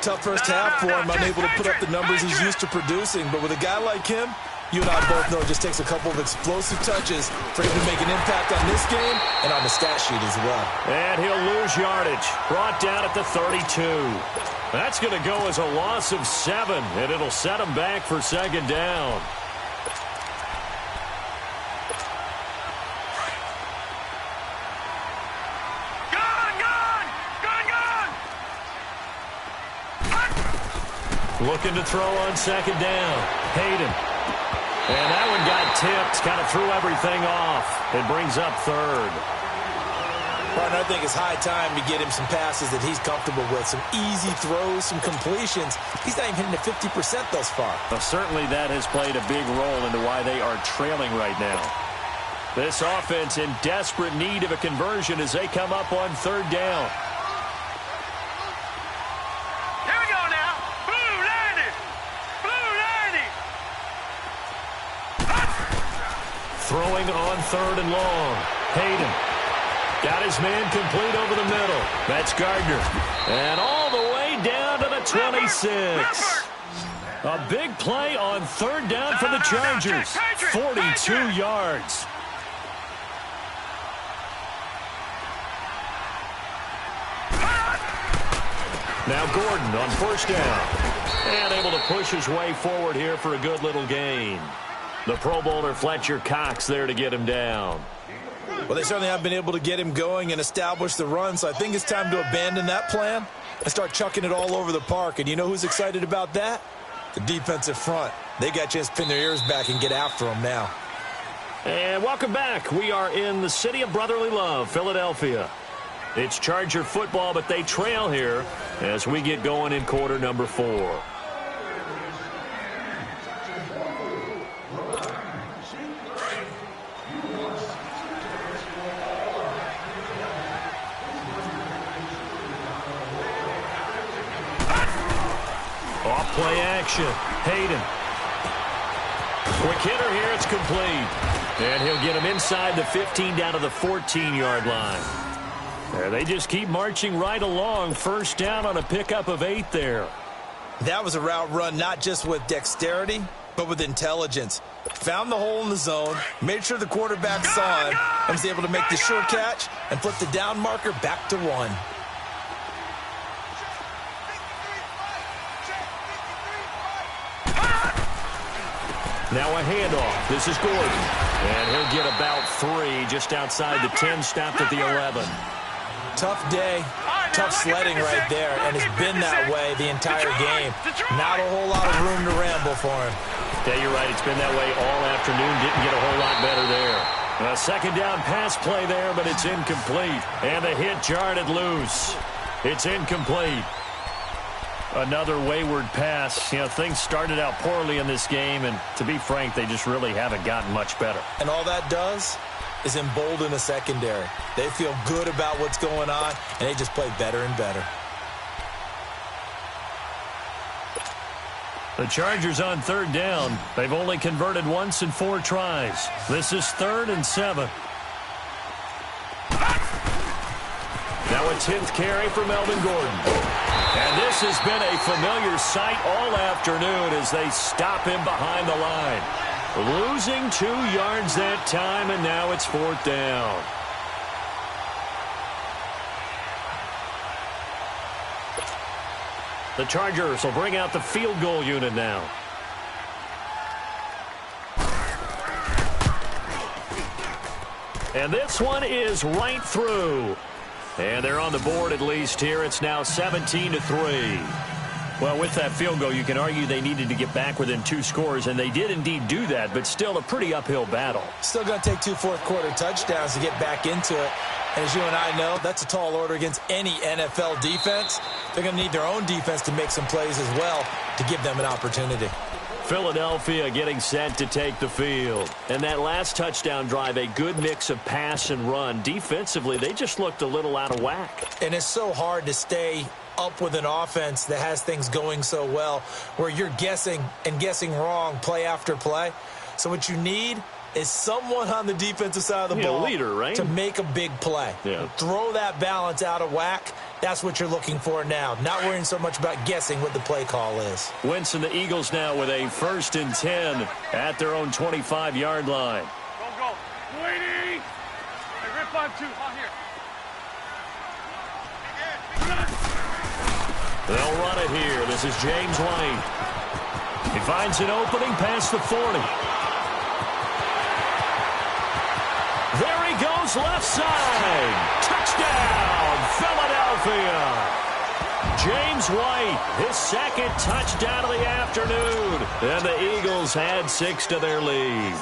[SPEAKER 5] Tough first half for him, unable to put up the numbers he's used to producing. But with a guy like him, you and I both know it just takes a couple of explosive touches for him to make an impact on this game and on the stat sheet as well.
[SPEAKER 4] And he'll lose yardage. Brought down at the 32. That's going to go as a loss of 7, and it'll set him back for 2nd down. Looking to throw on 2nd down. Hayden. And that one got tipped. Kind of threw everything off. It brings up 3rd.
[SPEAKER 5] Partner, I think it's high time to get him some passes that he's comfortable with. Some easy throws, some completions. He's not even hitting the 50% thus far.
[SPEAKER 4] Well, certainly that has played a big role into why they are trailing right now. This offense in desperate need of a conversion as they come up on 3rd down. Throwing on 3rd and long. Hayden got his man complete over the middle. That's Gardner. And all the way down to the 26. A big play on 3rd down for the Chargers. 42 yards. Now Gordon on 1st down. And able to push his way forward here for a good little gain. The Pro Bowler Fletcher Cox there to get him down.
[SPEAKER 5] Well, they certainly have been able to get him going and establish the run, so I think it's time to abandon that plan and start chucking it all over the park. And you know who's excited about that? The defensive front. They got a chance to pin their ears back and get after him now.
[SPEAKER 4] And welcome back. We are in the city of brotherly love, Philadelphia. It's Charger football, but they trail here as we get going in quarter number 4. Off-play action. Hayden. Quick hitter here. It's complete. And he'll get him inside the 15 down to the 14-yard line. There, they just keep marching right along. 1st down on a pickup of 8 there.
[SPEAKER 5] That was a route run not just with dexterity, but with intelligence. Found the hole in the zone, made sure the quarterback saw him, and was able to make the sure catch and flip the down marker back to 1.
[SPEAKER 4] Now a handoff. This is Gordon. And he'll get about 3 just outside the 10, stopped at the 11.
[SPEAKER 5] Tough day, tough sledding right there, and it's been that way the entire game. Not a whole lot of room to ramble. comfortable for him.
[SPEAKER 4] Yeah, you're right. It's been that way all afternoon. Didn't get a whole lot better there. A second down pass play there, but it's incomplete. And the hit jarred it loose. It's incomplete. Another wayward pass. You know, things started out poorly in this game, and to be frank, they just really haven't gotten much better.
[SPEAKER 5] And all that does is embolden the secondary. They feel good about what's going on, and they just play better and better.
[SPEAKER 4] The Chargers on third down. They've only converted once in 4 tries. This is 3rd and 7. Now a 10th carry for Melvin Gordon. And this has been a familiar sight all afternoon as they stop him behind the line. Losing 2 yards that time, and now it's 4th down. The Chargers will bring out the field goal unit now. And this one is right through. And they're on the board at least here. It's now 17-3. Well, with that field goal, you can argue they needed to get back within 2 scores, and they did indeed do that, but still a pretty uphill battle.
[SPEAKER 5] Still going to take 2 fourth-quarter touchdowns to get back into it. And as you and I know, that's a tall order against any NFL defense. They're going to need their own defense to make some plays as well to give them an opportunity.
[SPEAKER 4] Philadelphia getting set to take the field. And that last touchdown drive, a good mix of pass and run. Defensively, they just looked a little out of whack.
[SPEAKER 5] And it's so hard to stay up with an offense that has things going so well where you're guessing and guessing wrong play after play. So what you need is someone on the defensive side of the ball
[SPEAKER 4] leader, right?
[SPEAKER 5] to make a big play.
[SPEAKER 4] Yeah.
[SPEAKER 5] Throw that balance out of whack. That's what you're looking for now. Not worrying so much about guessing what the play call is.
[SPEAKER 4] Wentz and the Eagles now with a 1st and 10 at their own 25-yard line.
[SPEAKER 6] Go. Waiting. Hey, rip 5-2. On here.
[SPEAKER 4] They'll run it here. This is James White. He finds an opening past the 40. There he goes, left side. Touchdown, Philadelphia. James White, his 2nd touchdown of the afternoon. And the Eagles had 6 to their lead.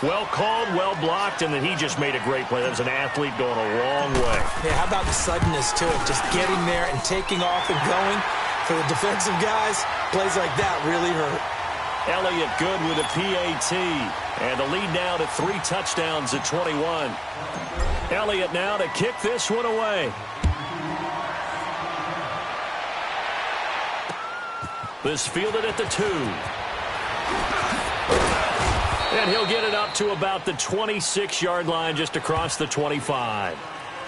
[SPEAKER 4] Well called, well blocked, and then he just made a great play. That was an athlete going a long way.
[SPEAKER 5] Yeah, how about the suddenness to it? Just getting there and taking off and going. For the defensive guys, plays like that really hurt.
[SPEAKER 4] Elliott good with a PAT. And the lead now to 3 touchdowns at 21. Elliott now to kick this one away. This fielded at the 2. And he'll get it up to about the 26-yard line just across the 25.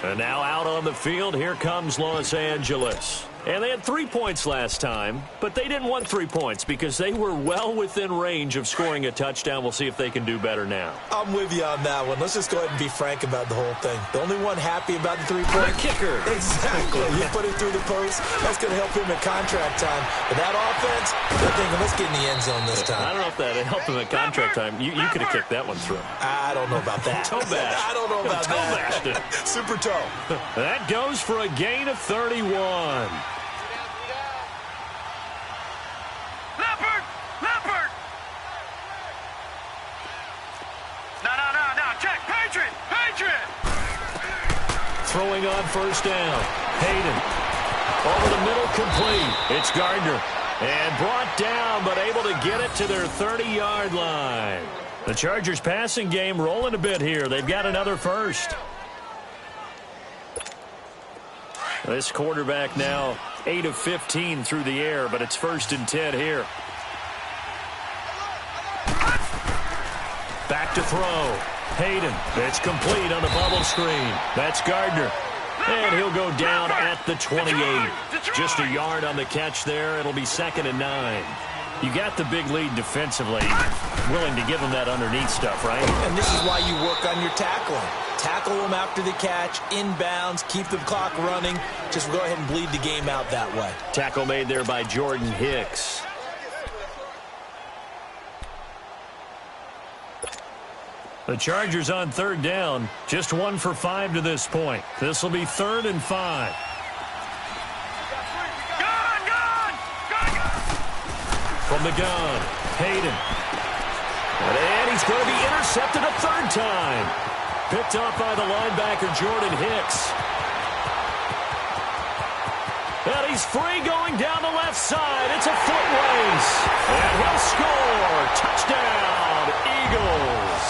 [SPEAKER 4] And now out on the field, here comes Los Angeles. And they had 3 points last time, but they didn't want 3 points because they were well within range of scoring a touchdown. We'll see if they can do better now.
[SPEAKER 5] I'm with you on that one. Let's just go ahead and be frank about the whole thing. The only one happy about the 3-point
[SPEAKER 4] kicker.
[SPEAKER 5] Exactly. You put it through the post. That's going to help him at contract time. But that offense, they're thinking, let's get in the end zone this time.
[SPEAKER 4] I don't know if that helped him at contract time. You could have kicked that one through.
[SPEAKER 5] I don't know about that.
[SPEAKER 4] Toe bash.
[SPEAKER 5] I don't know about
[SPEAKER 4] toe
[SPEAKER 5] that.
[SPEAKER 4] Bashed it.
[SPEAKER 5] Super toe.
[SPEAKER 4] That goes for a gain of 31.
[SPEAKER 6] Leopard! No, check! Patriot!
[SPEAKER 4] Throwing on 1st down. Hayden. Over the middle, complete. It's Gardner. And brought down, but able to get it to their 30-yard line. The Chargers passing game rolling a bit here. They've got another 1st. This quarterback now 8 of 15 through the air, but it's 1st and 10 here. Back to throw. Hayden. It's complete on the bubble screen. That's Gardner. And he'll go down at the 28. Just a yard on the catch there. It'll be 2nd and 9. You got the big lead defensively. Willing to give them that underneath stuff, right?
[SPEAKER 5] And this is why you work on your tackling. Tackle them after the catch, inbounds, keep the clock running. Just go ahead and bleed the game out that way.
[SPEAKER 4] Tackle made there by Jordan Hicks. The Chargers on 3rd down. Just 1 for 5 to this point. This will be 3rd and 5. From the gun, Hayden. And he's going to be intercepted a third time. Picked up by the linebacker, Jordan Hicks. And he's free going down the left side. It's a foot race. And he'll score. Touchdown, Eagles.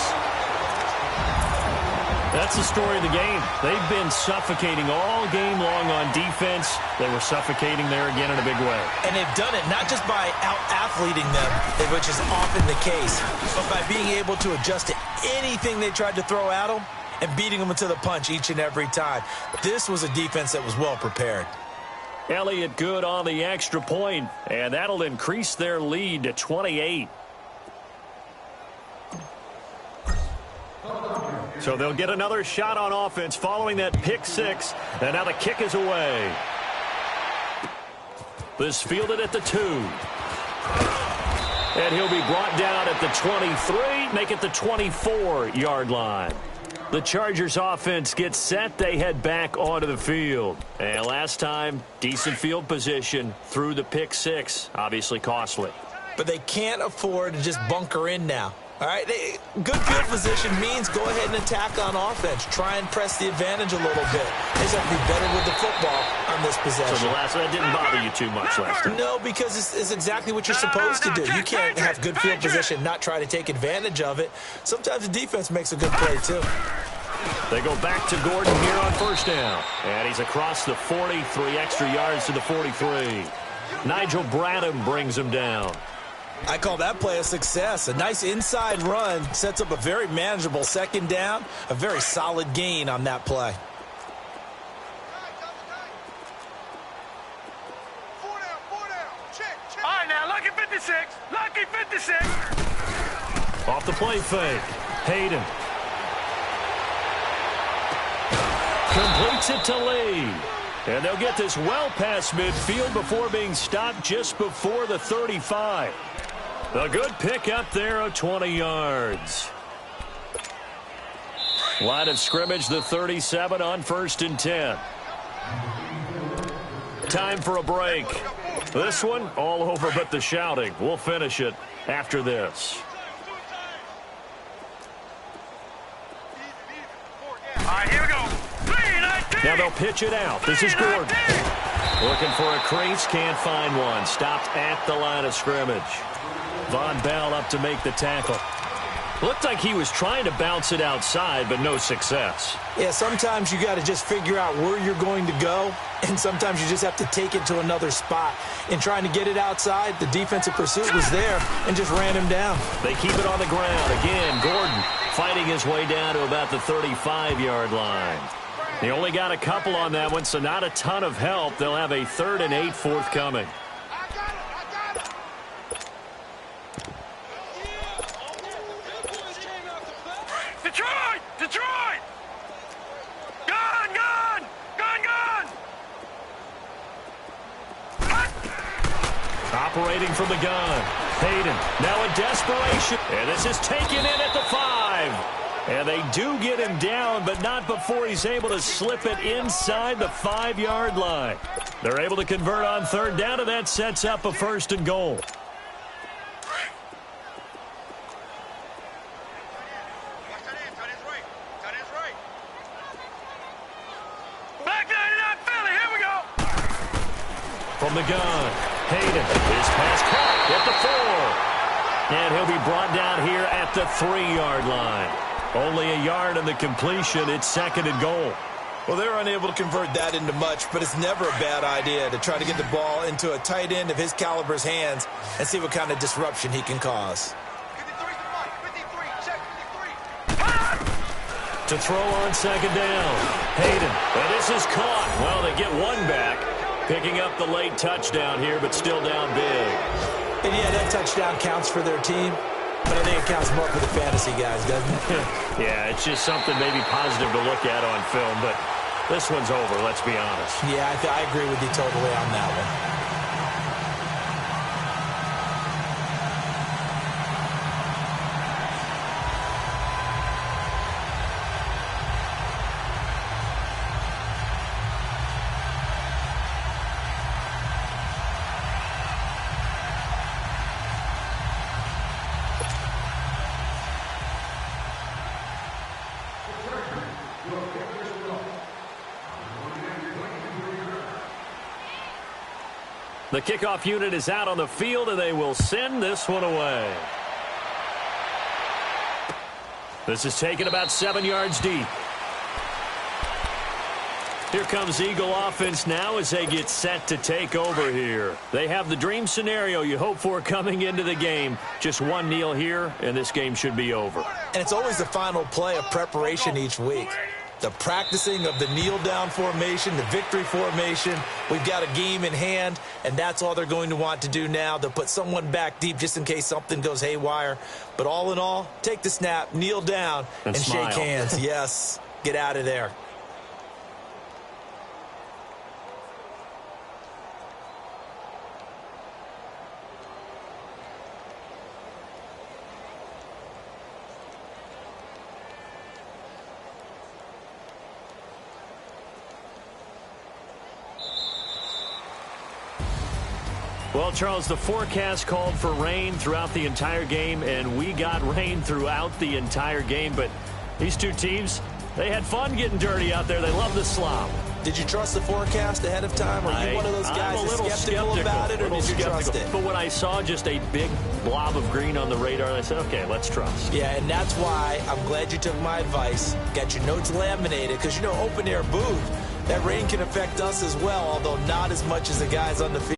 [SPEAKER 4] That's the story of the game. They've been suffocating all game long on defense. They were suffocating there again in a big way.
[SPEAKER 5] And they've done it not just by out-athleting them, which is often the case, but by being able to adjust to anything they tried to throw at them and beating them to the punch each and every time. This was a defense that was well prepared.
[SPEAKER 4] Elliott good on the extra point, and that'll increase their lead to 28. So they'll get another shot on offense following that pick six, and now the kick is away. This fielded at the 2. And he'll be brought down at the 23, make it the 24-yard line. The Chargers offense gets set. They head back onto the field. And last time, decent field position through the pick six. Obviously costly.
[SPEAKER 5] But they can't afford to just bunker in now. All right, good field position means go ahead and attack on offense. Try and press the advantage a little bit. They just have to be better with the football on this possession.
[SPEAKER 4] So that didn't bother you too much last time?
[SPEAKER 5] No, because it's exactly what you're supposed to do. You can't have good field position, not try to take advantage of it. Sometimes the defense makes a good play, too.
[SPEAKER 4] They go back to Gordon here on first down. And he's across the 40, 3 extra yards to the 43. Nigel Bradham brings him down.
[SPEAKER 5] I call that play a success. A nice inside run sets up a very manageable second down, a very solid gain on that play.
[SPEAKER 6] All right, now, lucky 56. Lucky 56.
[SPEAKER 4] Off the play fake. Hayden. Completes it to Lee. And they'll get this well past midfield before being stopped just before the 35. A good pick up there of 20 yards. Line of scrimmage, the 37 on 1st and 10. Time for a break. This one all over but the shouting. We'll finish it after this.
[SPEAKER 6] All right, here we go.
[SPEAKER 4] Now they'll pitch it out. This is Gordon. Looking for a crease, can't find one. Stopped at the line of scrimmage. Von Bell up to make the tackle. Looked like he was trying to bounce it outside, but no success.
[SPEAKER 5] Yeah, sometimes you got to just figure out where you're going to go, and sometimes you just have to take it to another spot. In trying to get it outside, the defensive pursuit was there and just ran him down.
[SPEAKER 4] They keep it on the ground. Again, Gordon fighting his way down to about the 35-yard line. He only got a couple on that one, so not a ton of help. They'll have a 3rd and 8 forthcoming.
[SPEAKER 6] Detroit! Detroit! Gun! Gun! Gun! Gun!
[SPEAKER 4] Operating from the gun. Hayden now in desperation. And this is taken in at the 5. And they do get him down, but not before he's able to slip it inside the 5-yard line. They're able to convert on 3rd down, and that sets up a 1st and goal. From the gun, Hayden, his pass caught at the 4. And he'll be brought down here at the 3-yard line. Only a yard on the completion. It's 2nd and goal.
[SPEAKER 5] Well, they're unable to convert that into much, but it's never a bad idea to try to get the ball into a tight end of his caliber's hands and see what kind of disruption he can cause.
[SPEAKER 6] 53.
[SPEAKER 4] To throw on 2nd down, Hayden. And this is caught. Well, they get one back. Picking up the late touchdown here, but still down big.
[SPEAKER 5] And yeah, that touchdown counts for their team, but I think it counts more for the fantasy guys, doesn't it?
[SPEAKER 4] Yeah, it's just something maybe positive to look at on film, but this one's over, let's be honest.
[SPEAKER 5] Yeah, I agree with you totally on that one.
[SPEAKER 4] The kickoff unit is out on the field, and they will send this one away. This is taken about 7 yards deep. Here comes Eagle offense now as they get set to take over here. They have the dream scenario you hope for coming into the game. Just one kneel here, and this game should be over.
[SPEAKER 5] And it's always the final play of preparation each week. The practicing of the kneel-down formation, the victory formation. We've got a game in hand, and that's all they're going to want to do now. They'll put someone back deep just in case something goes haywire. But all in all, take the snap, kneel down, and shake hands. Yes, get out of there.
[SPEAKER 4] Well, Charles, the forecast called for rain throughout the entire game, and we got rain throughout the entire game. But these two teams, they had fun getting dirty out there. They love the slop.
[SPEAKER 5] Did you trust the forecast ahead of time? Are you one of those guys that's skeptical about it, or did you trust it?
[SPEAKER 4] But when I saw just a big blob of green on the radar, I said, okay, let's trust.
[SPEAKER 5] Yeah, and that's why I'm glad you took my advice. Got your notes laminated, because, you know, open-air booth, that rain can affect us as well, although not as much as the guys on the field.